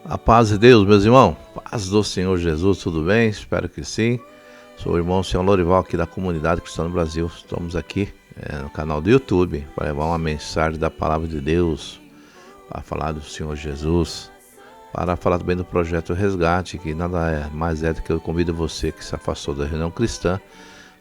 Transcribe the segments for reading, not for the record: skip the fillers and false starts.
A paz de Deus, meus irmãos. Paz do Senhor Jesus, tudo bem? Espero que sim. Sou o irmão Senhor Lorival aqui da Comunidade Cristã no Brasil. Estamos aqui no canal do YouTube para levar uma mensagem da Palavra de Deus, para falar do Senhor Jesus, para falar também do projeto Resgate, que nada mais é do que eu convido você que se afastou da reunião cristã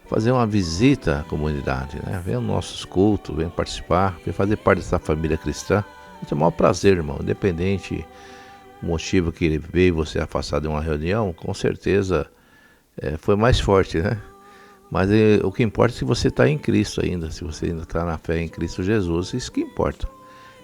a fazer uma visita à comunidade, né? Venha aos nossos cultos, venha participar, venha fazer parte dessa família cristã. É o maior prazer, irmão, independente o motivo que ele veio você afastar de uma reunião, com certeza foi mais forte, né? Mas o que importa é se você está em Cristo ainda, se você ainda está na fé em Cristo Jesus, isso que importa,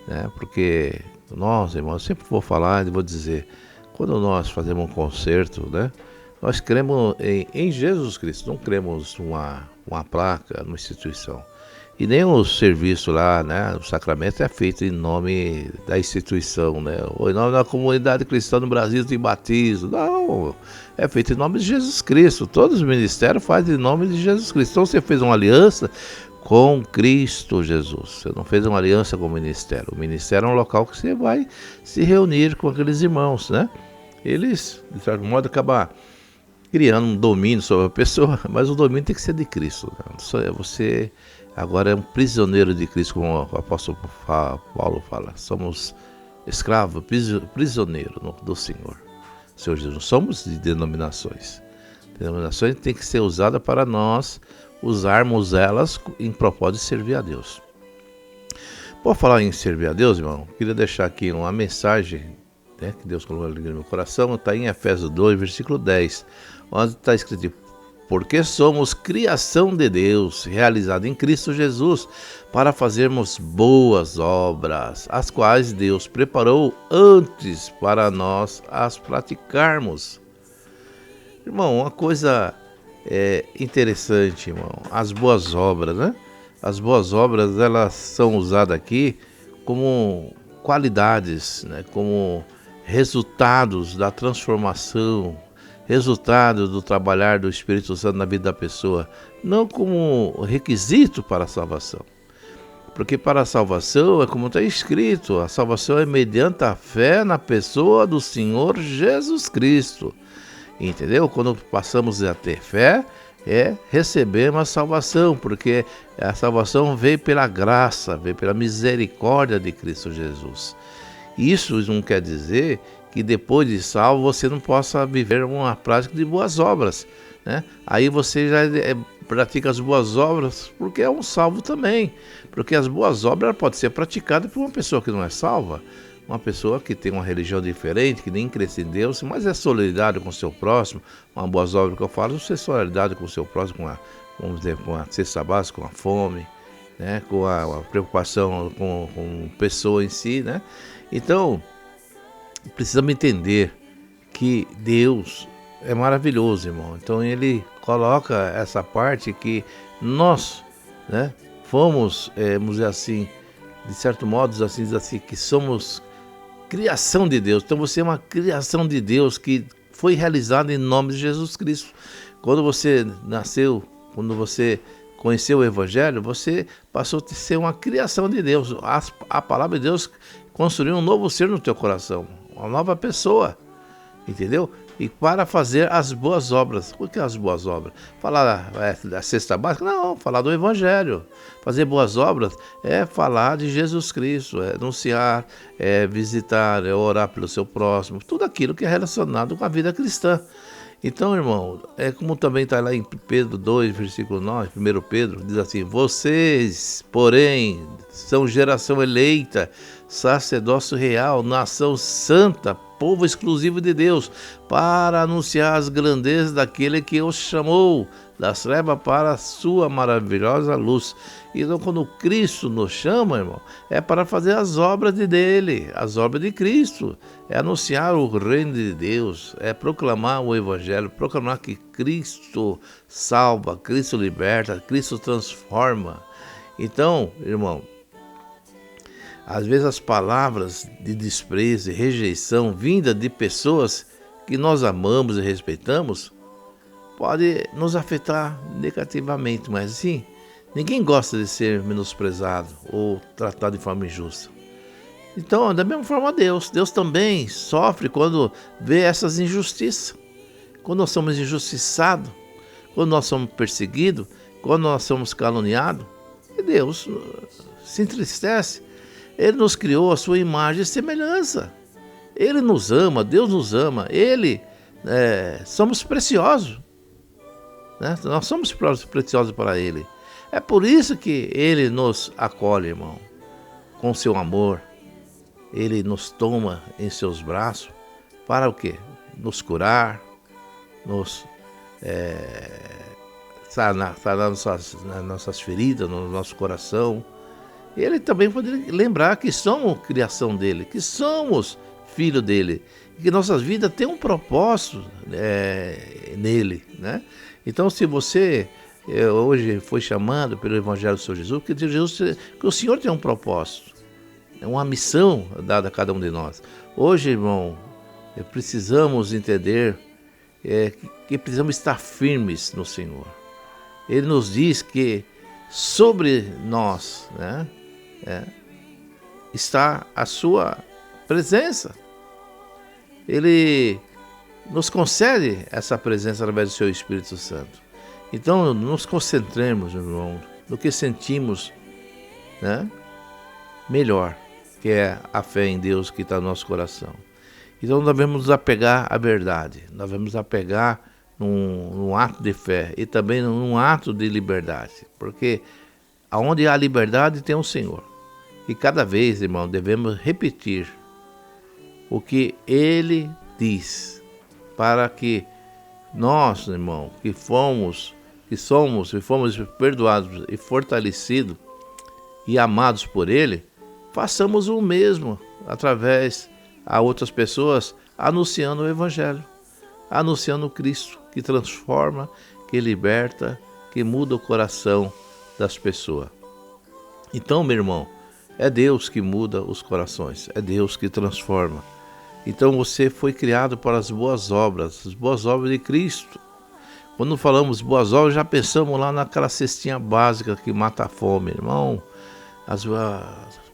né? Porque nós, irmãos, eu sempre vou falar e vou dizer, quando nós fazemos um concerto, né? Nós cremos em Jesus Cristo, não cremos numa placa, numa instituição. E nem o serviço lá, né, o sacramento é feito em nome da instituição, né, ou em nome da comunidade cristã no Brasil tem batismo. Não, é feito em nome de Jesus Cristo. Todos os ministérios fazem em nome de Jesus Cristo. Então você fez uma aliança com Cristo Jesus. Você não fez uma aliança com o ministério. O ministério é um local que você vai se reunir com aqueles irmãos, né? Eles, de certo modo, acabam criando um domínio sobre a pessoa, mas o domínio tem que ser de Cristo, né? Você agora é um prisioneiro de Cristo, como o apóstolo Paulo fala. Somos escravos, prisioneiros do Senhor Jesus. Não somos de denominações. Denominações têm que ser usadas para nós usarmos elas em propósito de servir a Deus. Por falar em servir a Deus, irmão, queria deixar aqui uma mensagem, né, que Deus colocou no meu coração. Está em Efésios 2, versículo 10, onde está escrito: porque somos criação de Deus, realizada em Cristo Jesus, para fazermos boas obras, as quais Deus preparou antes para nós as praticarmos. Irmão, uma coisa interessante, irmão, as boas obras, né? As boas obras, elas são usadas aqui como qualidades, né? Como resultados da transformação, resultado do trabalhar do Espírito Santo na vida da pessoa, não como requisito para a salvação. Porque para a salvação é como está escrito, a salvação é mediante a fé na pessoa do Senhor Jesus Cristo. Entendeu? Quando passamos a ter fé, recebemos a salvação, porque a salvação veio pela graça, veio pela misericórdia de Cristo Jesus. Isso não quer dizer que depois de salvo você não possa viver uma prática de boas obras, né? Aí você já pratica as boas obras porque é um salvo também, porque as boas obras podem ser praticadas por uma pessoa que não é salva, uma pessoa que tem uma religião diferente, que nem cresce em Deus, mas é solidário com o seu próximo. Uma boas obras que eu falo, você é solidário com o seu próximo, com a cesta básica, com a fome, né? Com a preocupação com a pessoa em si, né? Então, precisamos entender que Deus é maravilhoso, irmão. Então ele coloca essa parte que nós, né, fomos, vamos dizer assim, de certo modo, assim, que somos criação de Deus. Então você é uma criação de Deus que foi realizada em nome de Jesus Cristo. Quando você nasceu, quando você conheceu o Evangelho, você passou a ser uma criação de Deus. A palavra de Deus construiu um novo ser no teu coração, uma nova pessoa, entendeu? E para fazer as boas obras. O que é as boas obras? Falar da cesta básica? Não, falar do Evangelho. Fazer boas obras é falar de Jesus Cristo, é anunciar, é visitar, é orar pelo seu próximo, tudo aquilo que é relacionado com a vida cristã. Então, irmão, é como também está lá em Pedro 2, versículo 9, 1 Pedro, diz assim: vocês, porém, são geração eleita, sacerdócio real, nação santa, povo exclusivo de Deus, para anunciar as grandezas daquele que os chamou das trevas para a sua maravilhosa luz. Então, quando Cristo nos chama, irmão, é para fazer as obras dele, as obras de Cristo, é anunciar o reino de Deus, é proclamar o Evangelho, proclamar que Cristo salva, Cristo liberta, Cristo transforma. Então, irmão, às vezes as palavras de desprezo e rejeição vinda de pessoas que nós amamos e respeitamos pode nos afetar negativamente, mas sim, ninguém gosta de ser menosprezado ou tratado de forma injusta. Então, da mesma forma Deus também sofre quando vê essas injustiças. Quando nós somos injustiçados, quando nós somos perseguidos, quando nós somos caluniados, e Deus se entristece. Ele nos criou a sua imagem e semelhança. Ele nos ama, Deus nos ama. Somos preciosos. Né? Nós somos preciosos para Ele. É por isso que Ele nos acolhe, irmão, com seu amor. Ele nos toma em seus braços para o quê? Nos curar, nos sanar nas nossas feridas, no nosso coração. Ele também pode lembrar que somos criação dele, que somos filho dele, que nossas vidas têm um propósito nele, né? Então, se você hoje foi chamado pelo Evangelho do Senhor Jesus, que o Senhor tem um propósito, uma missão dada a cada um de nós. Hoje, irmão, precisamos entender que precisamos estar firmes no Senhor. Ele nos diz que sobre nós, né, está a sua presença. Ele nos concede essa presença através do seu Espírito Santo. Então, nos concentremos, irmão, no que sentimos, né, melhor, que é a fé em Deus que está no nosso coração. Então, nós devemos nos apegar à verdade, nós devemos nos apegar num ato de fé e também num ato de liberdade, porque aonde há liberdade tem o Senhor. E cada vez, irmão, devemos repetir o que Ele diz, para que nós, irmão, que fomos perdoados e fortalecidos e amados por Ele, façamos o mesmo através a outras pessoas, anunciando o Evangelho, anunciando Cristo, que transforma, que liberta, que muda o coração das pessoas. Então, meu irmão, é Deus que muda os corações, é Deus que transforma. Então você foi criado para as boas obras de Cristo. Quando falamos boas obras, já pensamos lá naquela cestinha básica que mata a fome, irmão.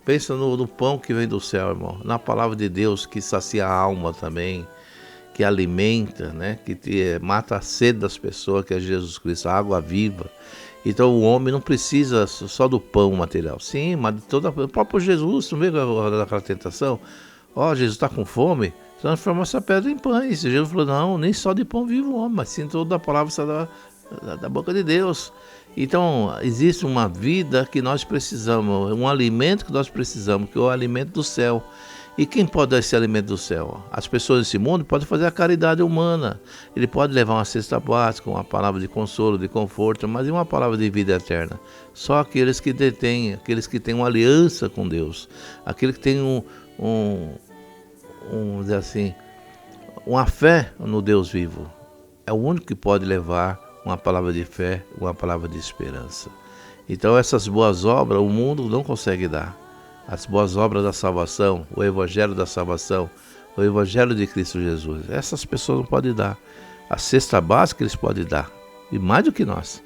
Pensa no pão que vem do céu, irmão, na palavra de Deus que sacia a alma também, que alimenta, né? Que mata a sede das pessoas, que é Jesus Cristo, a água viva. Então o homem não precisa só do pão material. Sim, mas o próprio Jesus, não vê aquela tentação? Jesus está com fome, transforma essa pedra em pães. E Jesus falou, não, nem só de pão vive o homem, mas sim toda a palavra sai da boca de Deus. Então existe uma vida que nós precisamos, um alimento que nós precisamos, que é o alimento do céu. E quem pode dar esse alimento do céu? As pessoas desse mundo podem fazer a caridade humana. Ele pode levar uma cesta básica, uma palavra de consolo, de conforto, mas e uma palavra de vida eterna? Só aqueles que detêm, aqueles que têm uma aliança com Deus, aqueles que têm vamos dizer assim, uma fé no Deus vivo. É o único que pode levar uma palavra de fé, uma palavra de esperança. Então essas boas obras o mundo não consegue dar. As boas obras da salvação, o Evangelho da salvação, o Evangelho de Cristo Jesus, essas pessoas não podem dar. A cesta básica eles podem dar, e mais do que nós.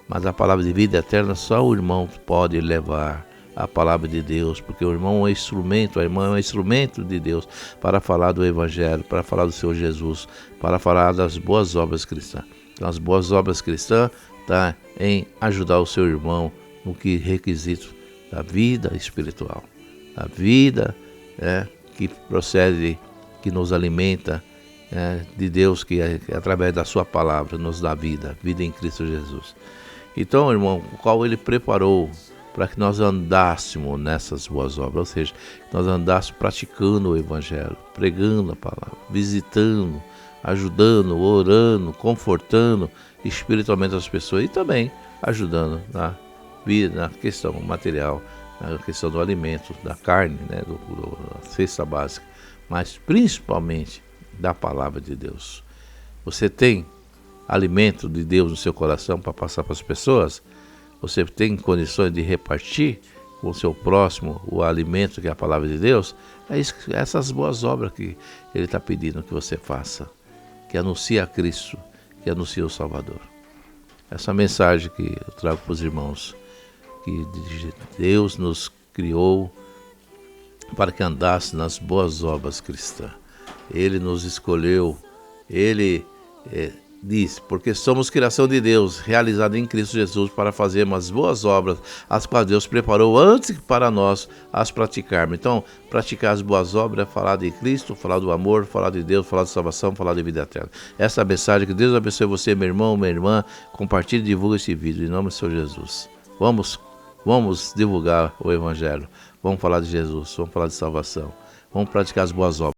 Mas a palavra de vida eterna só o irmão pode levar, a palavra de Deus, porque o irmão é um instrumento, a irmã é um instrumento de Deus para falar do Evangelho, para falar do Senhor Jesus, para falar das boas obras cristãs. Então, as boas obras cristãs tá em ajudar o seu irmão no que requisito da vida espiritual, a vida que procede, que nos alimenta de Deus, que através da sua palavra nos dá vida em Cristo Jesus. Então, irmão, o qual Ele preparou para que nós andássemos nessas boas obras, ou seja, que nós andássemos praticando o Evangelho, pregando a palavra, visitando, ajudando, orando, confortando espiritualmente as pessoas e também ajudando na vida, na questão material, na questão do alimento, da carne, da cesta básica, mas principalmente da palavra de Deus. Você tem alimento de Deus no seu coração para passar para as pessoas? Você tem condições de repartir com o seu próximo o alimento que é a palavra de Deus? Essas boas obras que Ele está pedindo que você faça, que anuncie a Cristo, que anuncie o Salvador. Essa mensagem que eu trago para os irmãos, que Deus nos criou para que andasse nas boas obras cristãs. Ele nos escolheu, Ele diz, porque somos criação de Deus, realizada em Cristo Jesus, para fazermos as boas obras, as quais Deus preparou antes para nós as praticarmos. Então, praticar as boas obras é falar de Cristo, falar do amor, falar de Deus, falar de salvação, falar de vida eterna. Essa é a mensagem. Que Deus abençoe você, meu irmão, minha irmã. Compartilhe e divulgue esse vídeo, em nome do Senhor Jesus. Vamos divulgar o Evangelho. Vamos falar de Jesus, vamos falar de salvação. Vamos praticar as boas obras.